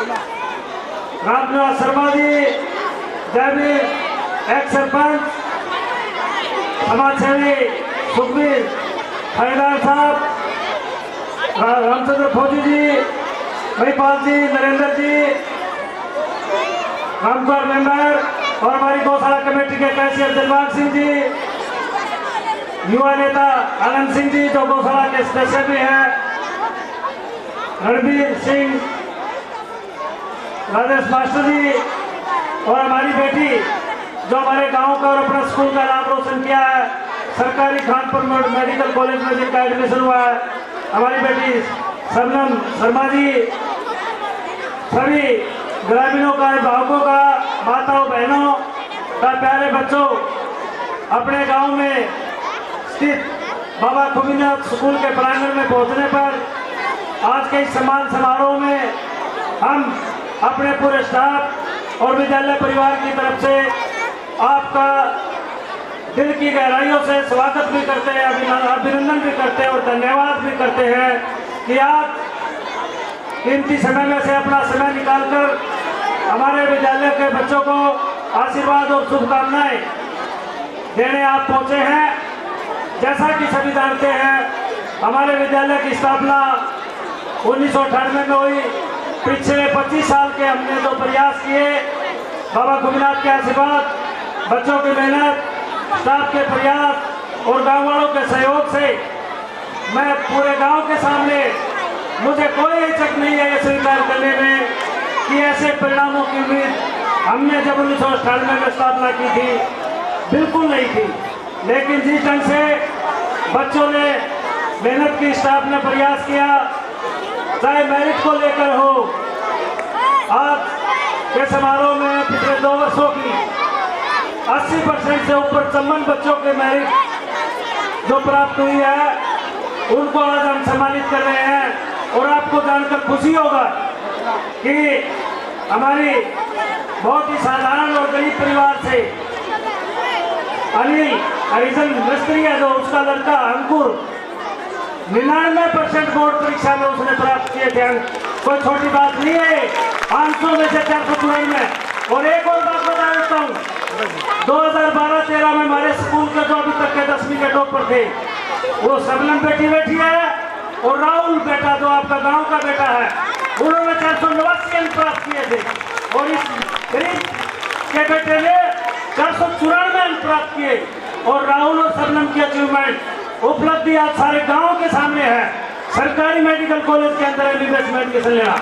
Ramniwas Sharma ji, Jaiveer x sarpanch, समाजसेवी सुखबीर फरीदार साहब, रामचंद्र फौजी जी, महिपाल जी, नरेंद्र जी, रामकुमार मेंबर और हमारी गौशाला कमेटी के कैशियर दिलबाग सिंह जी, युवा नेता आनंद सिंह जी जो गौशाला के सदस्य भी हैं, रणबीर सिंह, राजेश मास्टर जी और हमारी बेटी जो हमारे गांव का और अपना स्कूल का नाम रोशन किया है, सरकारी खानपुर मेडिकल कॉलेज में जिनका एडमिशन हुआ है, हमारी बेटी शबनम शर्मा जी, सभी ग्रामीणों का, अभिभावकों का, माताओं बहनों का, प्यारे बच्चों, अपने गांव में स्थित बाबा खुबीनाथ स्कूल के प्रांगण में पहुंचने पर आज के इस सम्मान समारोह में हम अपने पूरे स्टाफ और विद्यालय परिवार की तरफ से आपका दिल की गहराइयों से स्वागत भी करते हैं, अभिनंदन भी करते हैं और धन्यवाद भी करते हैं कि आप कीमती समय में से अपना समय निकालकर हमारे विद्यालय के बच्चों को आशीर्वाद और शुभकामनाएं देने आप पहुंचे हैं। जैसा कि सभी जानते हैं, हमारे विद्यालय की स्थापना 1998 में हुई। पिछले 25 साल के हमने जो प्रयास किए, बाबा खुबीनाथ के आशीर्वाद, बच्चों की मेहनत, स्टाफ के प्रयास और गांव वालों के सहयोग से मैं पूरे गांव के सामने, मुझे कोई हिचक नहीं है ये स्वीकार करने में कि ऐसे परिणामों की उम्मीद हमने जब 1998 में स्थापना की थी बिल्कुल नहीं थी। लेकिन जिस ढंग से बच्चों ने मेहनत की, स्टाफ ने प्रयास किया, चाहे मेरिट को लेकर हो, आज के समारोह में पिछले 2 वर्षों की 80% से ऊपर 54 बच्चों के मेरिट जो प्राप्त हुई है, उनको आज हम सम्मानित कर रहे हैं। और आपको जानकर खुशी होगा कि हमारी बहुत ही साधारण और गरीब परिवार से अनिल हरिजन मिस्त्री है, जो उसका लड़का अंकुर 99% बोर्ड परीक्षा में उसने प्राप्त किए थे अंक। कोई छोटी बात नहीं है, 500 में से 494 में। और एक और बात बता देता हूँ, 2012-13 में हमारे स्कूल के जो अभी तक के 10वीं के टॉपर थे, वो शबनम बेटी बैठी है और राहुल बेटा जो आपका गांव का बेटा है, उन्होंने 489 अंक प्राप्त किए थे। और इस गरीब के बेटे ने 494 अंक प्राप्त किए। और राहुल और शबनम की अचीवमेंट उपलब्धि आज सारे गांव के सामने है। सरकारी मेडिकल कॉलेज के अंदर एमबीबीएस में एडमिशन लेना,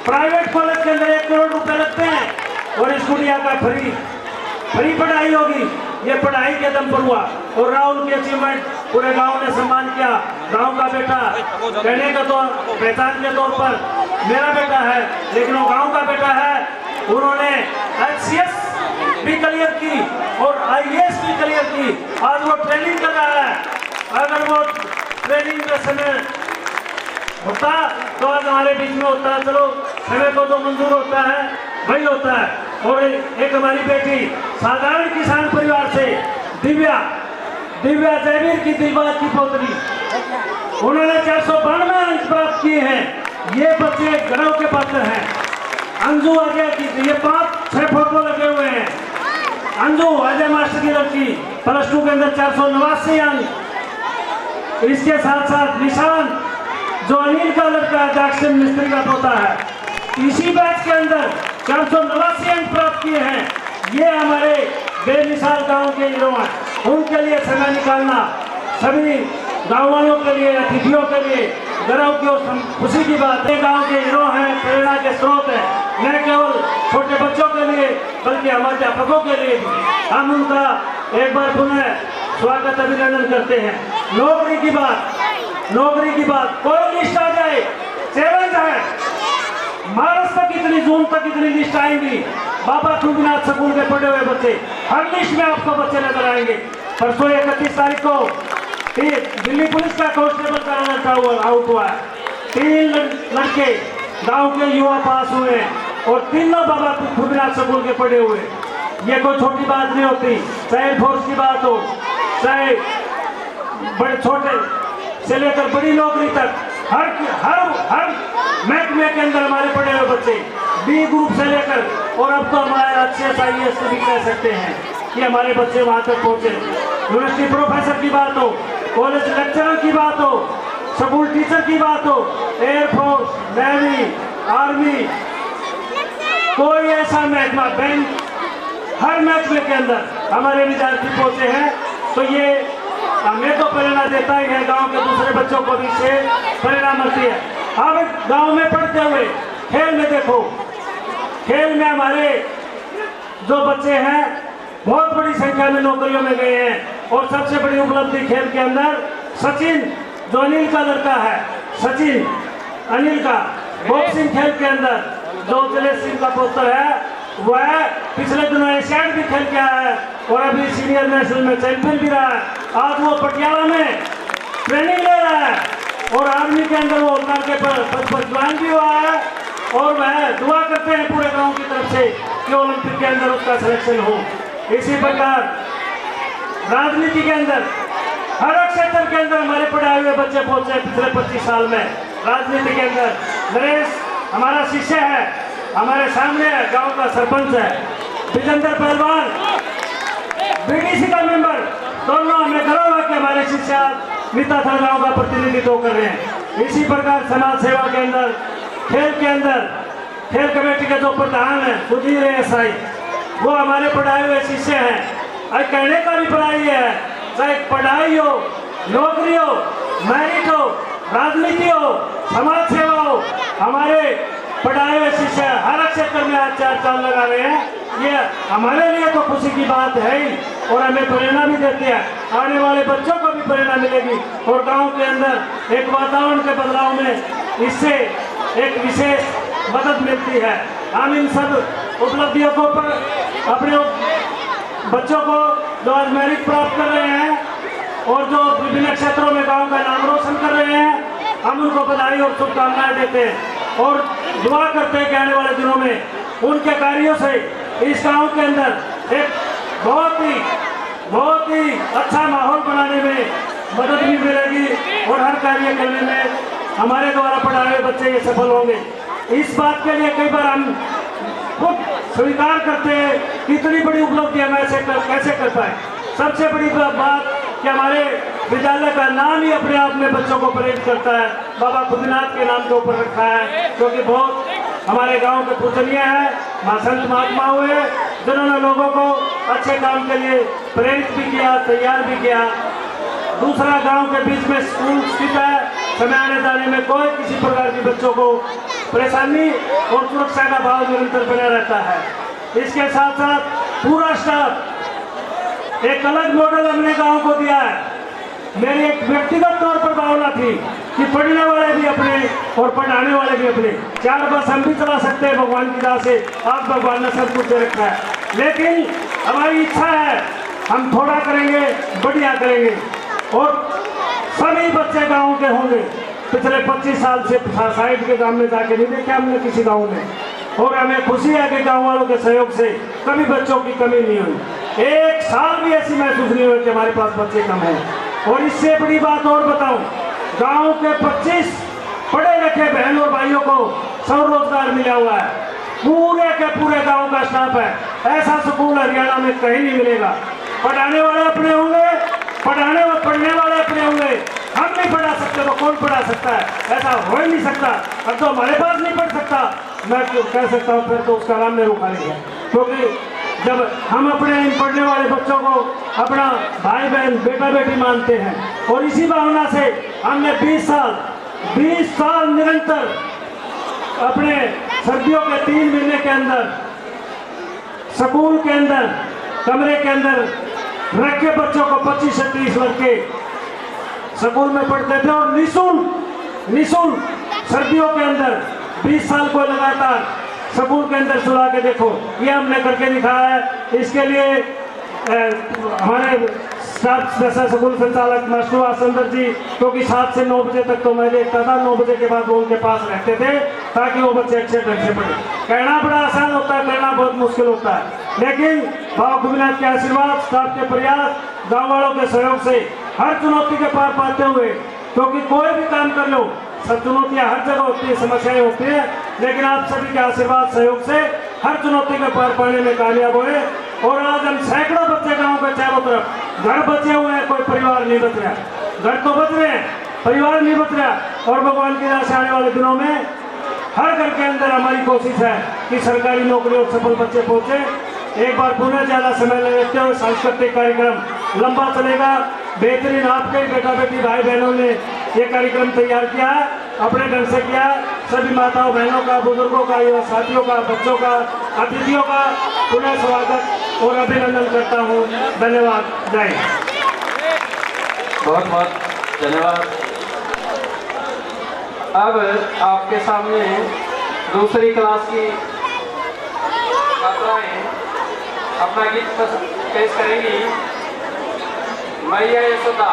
प्राइवेट कॉलेज के अंदर 1 करोड़ रुपए लगते हैं और इस गुड़िया का फ्री पढ़ाई होगी। ये पढ़ाई के दम पर हुआ। और राहुल की अचीवमेंट पूरे गांव ने सम्मान किया। गांव का बेटा कहने का तो पहचान के तौर पर मेरा बेटा है, लेकिन वो गांव का बेटा है। उन्होंने HCS भी क्लियर की और IAS भी क्लियर की। आज वो ट्रेनिंग कर रहा है। अगर वो ट्रेनिंग में समय होता तो आज हमारे बीच में होता है। चलो, समय को जो मंजूर होता है वही होता है। और एक हमारी बेटी साधारण किसान परिवार से दिव्या जयवीर की दिलबाग की पोतरी, उन्होंने 492 अंक प्राप्त किए हैं। ये बच्चे गर्व के पात्र हैं। अंजू आगे की, ये 5-6 फोटो लगे हुए हैं। अंजू अजय मास्टर की लड़की +2 के अंदर 489 अंक। इसके साथ साथ निशान जो अनिल का लड़का है, जाक्सन मिस्त्री का पोता है, इसी बैच के अंदर 489 अंक प्राप्त किए हैं। ये हमारे बेमिसाल गांव के हीरो हैं। उनके लिए समय निकालना सभी गाँव वालों के लिए, अतिथियों के लिए गर्व की और खुशी की बात है। गांव के हीरो हैं, प्रेरणा के स्रोत हैं, न केवल छोटे बच्चों के लिए बल्कि हमारे अध्यापकों के लिए भी। हम उनका एक बार पुनः स्वागत, अभिनंदन करते हैं। नौकरी की बात कोई लिस्ट आ जाए, चैलेंज है। मार्च तक इतनी, जून तक इतनी लिस्ट आएंगी। बाबा खुबीनाथ स्कूल के पढ़े हुए बच्चे, हर लिस्ट में आपको बच्चे नजर आएंगे। परसों 31 तारीख को दिल्ली पुलिस का कांस्टेबल का रिजल्ट आउट हुआ है। 3 लड़के गांव के युवा पास हुए और तीनों बाबा खुबीनाथ स्कूल के पढ़े हुए। ये कोई छोटी बात नहीं होती, चाहे फोर्स की बात हो, चाहे बड़े छोटे से लेकर बड़ी नौकरी तक, हर महकमे के अंदर हमारे पढ़े हुए बच्चे ग्रुप से लेकर और अब तो हमारे HCS IAS भी कह सकते हैं कि हमारे बच्चे वहाँ तक पहुँचे। यूनिवर्सिटी प्रोफेसर की बात हो, कॉलेज लेक्चरर की बात हो, स्कूल टीचर की बात हो, एयरफोर्स, नेवी, आर्मी, कोई ऐसा महकमा, बैंक, हर महकमे के अंदर हमारे विद्यार्थी पहुंचे हैं। तो ये हमें तो प्रेरणा देता ही है, गांव के दूसरे बच्चों को भी इससे प्रेरणा मिलती है। अब गांव में पढ़ते हुए खेल में देखो, खेल में हमारे जो बच्चे हैं बहुत बड़ी संख्या में नौकरियों में गए हैं। और सबसे बड़ी उपलब्धि खेल के अंदर सचिन, जो अनिल का लड़का है, सचिन अनिल का बॉक्सिंग खेल के अंदर जो जलेश सिंह का पुत्र है, वह पिछले दिनों एशियाड भी खेल के आया है और अभी सीनियर नेशनल में चैंपियन भी रहा है। आज वो पटियाला में ट्रेनिंग ले रहा है और आर्मी के अंदर वो उतार के पद पर ज्वाइन भी हुआ है। और वह दुआ करते हैं पूरे गांव की तरफ से कि ओलंपिक के अंदर उसका सिलेक्शन हो। इसी प्रकार राजनीति के अंदर हर क्षेत्र के अंदर हमारे पढ़ाए हुए बच्चे पहुंचे पिछले 25 साल में। राजनीति के अंदर नरेश हमारा शिष्य है, हमारे सामने है, गांव का सरपंच है, विजेंद्र पहलवान BDC का मेंबर, दोनों हमें गर्व है कि हमारे शिष्य नीताथल गांव का प्रतिनिधित्व कर रहे हैं। इसी प्रकार समाज सेवा के अंदर, खेल के अंदर, खेल कमेटी के जो प्रधान है सुधीर SI, वो हमारे पढ़ाए हुए शिष्य हैं। और कहने का भी पढ़ाई है, चाहे पढ़ाई हो, नौकरी हो, मेरिट हो, राजनीति हो, समाज सेवा हो, हमारे पढ़ाए हुए शिष्य हर क्षेत्र में आज 4 साल लगा रहे हैं। ये हमारे लिए तो खुशी की बात है ही और हमें प्रेरणा भी देती है। आने वाले बच्चों को भी प्रेरणा मिलेगी और गांव के अंदर एक वातावरण के बदलाव में इससे एक विशेष मदद मिलती है। हम इन सब उपलब्धियों को पर अपने बच्चों को जो आज मेरिट प्राप्त कर रहे हैं और जो विभिन्न क्षेत्रों में गांव का नाम रोशन कर रहे हैं, हम उनको बधाई और शुभकामनाएं देते हैं और दुआ करते हैं कि आने वाले दिनों में उनके कार्यों से इस गांव के अंदर एक बहुत ही अच्छा माहौल बनाने में मदद भी मिलेगी और हर कार्य करने में हमारे द्वारा पढ़ाए हुए बच्चे ये सफल होंगे। इस बात के लिए कई बार हम खुद स्वीकार करते हैं कि इतनी बड़ी उपलब्धि हम कैसे कर पाए। सबसे बड़ी बात कि हमारे विद्यालय का नाम ही अपने आप में बच्चों को प्रेरित करता है। बाबा खुदीनाथ के नाम के ऊपर रखा है, क्योंकि बहुत हमारे गांव के पूजनीय है, संत महात्मा हुए जिन्होंने लोगों को अच्छे काम के लिए प्रेरित भी किया, तैयार भी किया। दूसरा, गांव के बीच में स्कूल स्थित है, समय आने जाने में कोई किसी प्रकार की बच्चों को परेशानी और सुरक्षा का भाव निरंतर बना रहता है। इसके साथ साथ पूरा स्टाफ, एक अलग मॉडल हमने गांव को दिया है। मेरी एक व्यक्तिगत तौर पर भावना थी कि पढ़ने वाले भी अपने और पढ़ाने वाले भी अपने, 4 बस हम भी चला सकते हैं भगवान की दया से, आज भगवान ने सब कुछ दे रखा है। लेकिन हमारी इच्छा है हम थोड़ा करेंगे, बढ़िया करेंगे और सभी बच्चे गांव के होंगे। पिछले 25 साल से साइड के गांव में जाके नहीं देखा हमने किसी गांव में, और हमें खुशी है कि गांव वालों के सहयोग से कभी बच्चों की कमी नहीं हुई। एक साल भी ऐसी महसूस नहीं हुई कि हमारे पास बच्चे कम हैं। और इससे बड़ी बात और बताऊं, गांव के 25 पढ़े लिखे बहन और भाइयों को स्वरोजगार मिला हुआ है। पूरे के पूरे गांव का स्टाफ है। ऐसा स्कूल हरियाणा में कहीं नहीं मिलेगा। पढ़ाने वाले अपने होंगे, पढ़ने वाले अपने होंगे। हम नहीं पढ़ा सकते तो कौन पढ़ा सकता है? ऐसा हो ही नहीं सकता। अब तो हमारे पास नहीं पढ़ सकता, मैं कह सकता हूँ फिर तो उसका नाम मेरे खाली है। क्योंकि जब हम अपने इन पढ़ने वाले बच्चों को अपना भाई बहन, बेटा बेटी मानते हैं, और इसी भावना से हमने 20 साल निरंतर अपने सर्दियों के 3 महीने के अंदर स्कूल के अंदर कमरे के अंदर रख के बच्चों को 25 से 30 लड़के स्कूल में पढ़ते थे और निःशुल्क सर्दियों के अंदर 20 साल को लगातार स्कूल के अंदर सुला के देखो, ये हमने करके दिखाया है। इसके लिए हमारे स्टाफ जैसा स्कूल संचालक मास्टर आसंदर जी, क्योंकि 7 से 9 बजे तक तो मैं देखता था, 9 बजे के बाद वो उनके पास रहते थे ताकि वो बच्चे अच्छे ढंग से पढ़े। कहना बड़ा आसान होता है, करना बहुत मुश्किल होता है। लेकिन बाबा खुदीनाथ के आशीर्वाद, स्टाफ के प्रयास, गाँव वालों के सहयोग से हर चुनौती के पार पाते हुए, क्योंकि कोई भी काम कर लो सब चुनौतियाँ हर जगह होती है, समस्याएं होती है, लेकिन आप सभी के आशीर्वाद सहयोग से हर चुनौती को पार पाने में कामयाब हुए। और आज हम सैकड़ों बच्चे गाँव के चारों तरफ, घर बचे हुए हैं, कोई परिवार नहीं बच रहा। घर तो बच रहे हैं, परिवार नहीं बच रहा। और भगवान की दया से आने वाले दिनों में हर घर के अंदर हमारी कोशिश है कि सरकारी नौकरी और सफल बच्चे पहुंचे। एक बार पुनः ज़्यादा समय लेते हुए सांस्कृतिक कार्यक्रम लंबा चलेगा। बेहतरीन आपके बेटा बेटी भाई बहनों ने ये कार्यक्रम तैयार किया, अपने ढंग से किया। सभी माताओं बहनों का, बुजुर्गों का, युवा साथियों का, बच्चों का, अतिथियों का पुनः स्वागत और अभिनंदन करता हूँ। धन्यवाद। जय हिंद। बहुत बहुत धन्यवाद। अब आपके सामने दूसरी क्लास की छात्राएं अपना गीत पेश करेंगी। मैया यशोदा।